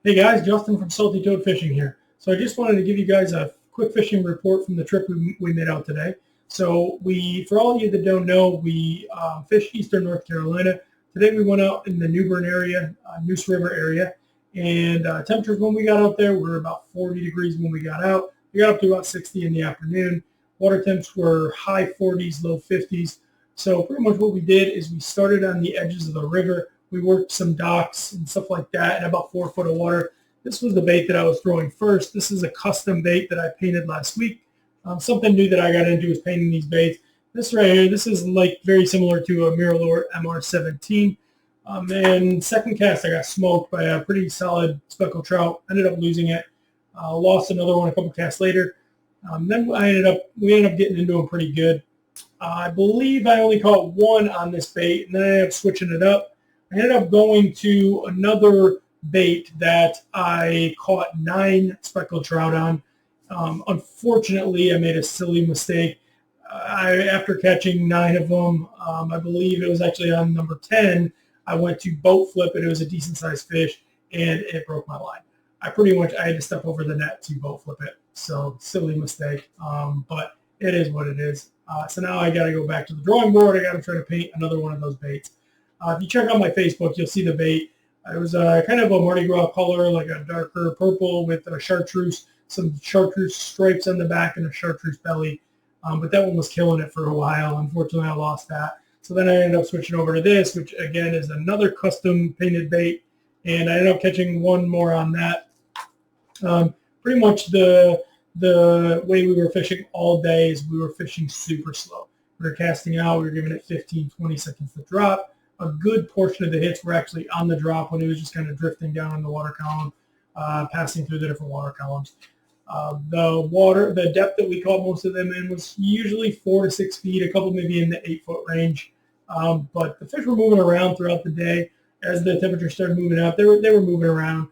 Hey guys, Justin from Salty Toad Fishing here. So I just wanted to give you guys a quick fishing report from the trip we made out today. So for all of you that don't know, we fished eastern North Carolina. Today we went out in the New Bern area, Neuse River area, and temperatures when we got out there were about 40 degrees when we got out. We got up to about 60 in the afternoon. Water temps were high 40s, low 50s. So pretty much what we did is we started on the edges of the river. We worked some docks and stuff like that in about 4 foot of water. This was the bait that I was throwing first. This is a custom bait that I painted last week. Something new that I got into is painting these baits. This right here, this is like very similar to a Mirror MR17. And second cast, I got smoked by a pretty solid speckled trout. Ended up losing it. Lost another one a couple casts later. Then we ended up getting into them pretty good. I believe I only caught one on this bait, and then I ended up switching it up. I ended up going to another bait that I caught 9 speckled trout on. Unfortunately, I made a silly mistake. After catching 9 of them, I believe it was actually on number 10, I went to boat flip it. It was a decent sized fish, and it broke my line. I had to step over the net to boat flip it. So silly mistake, but it is what it is. So now I got to go back to the drawing board. I got to try to paint another one of those baits. If you check out my Facebook, you'll see the bait. It was kind of a Mardi Gras color, like a darker purple with a chartreuse, some chartreuse stripes on the back and a chartreuse belly. But that one was killing it for a while. Unfortunately, I lost that. So then I ended up switching over to this, which again is another custom painted bait. And I ended up catching one more on that. Pretty much the way we were fishing all day is we were fishing super slow. We were casting out. We were giving it 15, 20 seconds to drop. A good portion of the hits were actually on the drop when it was just kind of drifting down in the water column, passing through the different water columns. The depth that we caught most of them in was usually 4 to 6 feet, a couple maybe in the 8 foot range. But the fish were moving around throughout the day. As the temperature started moving up, they were moving around,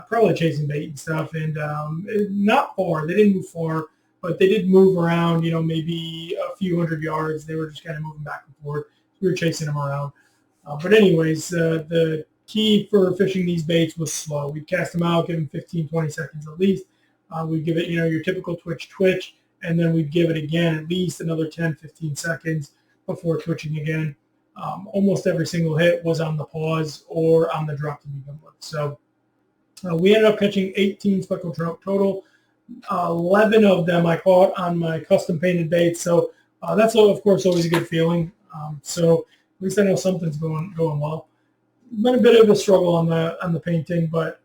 probably chasing bait and stuff. And not far. They didn't move far, but they did move around, maybe a few hundred yards. They were just kind of moving back and forth. We were chasing them around. But anyways, the key for fishing these baits was slow. We'd cast them out, give them 15, 20 seconds at least. We'd give it, your typical twitch, and then we'd give it again at least another 10, 15 seconds before twitching again. Almost every single hit was on the pause or on the drop to begin with. So we ended up catching 18 speckled trout total. 11 of them I caught on my custom painted baits. So that's, of course, always a good feeling. So at least I know something's going well. Been a bit of a struggle on the painting, but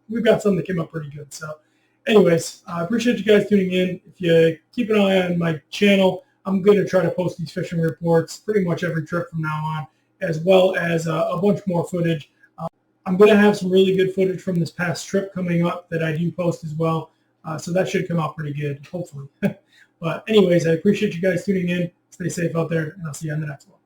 we've got some that came up pretty good. So anyways, I appreciate you guys tuning in. If you keep an eye on my channel, I'm going to try to post these fishing reports pretty much every trip from now on, as well as a bunch more footage. I'm going to have some really good footage from this past trip coming up that I do post as well. So that should come out pretty good, hopefully. But anyways, I appreciate you guys tuning in. Stay safe out there, and I'll see you on the next one.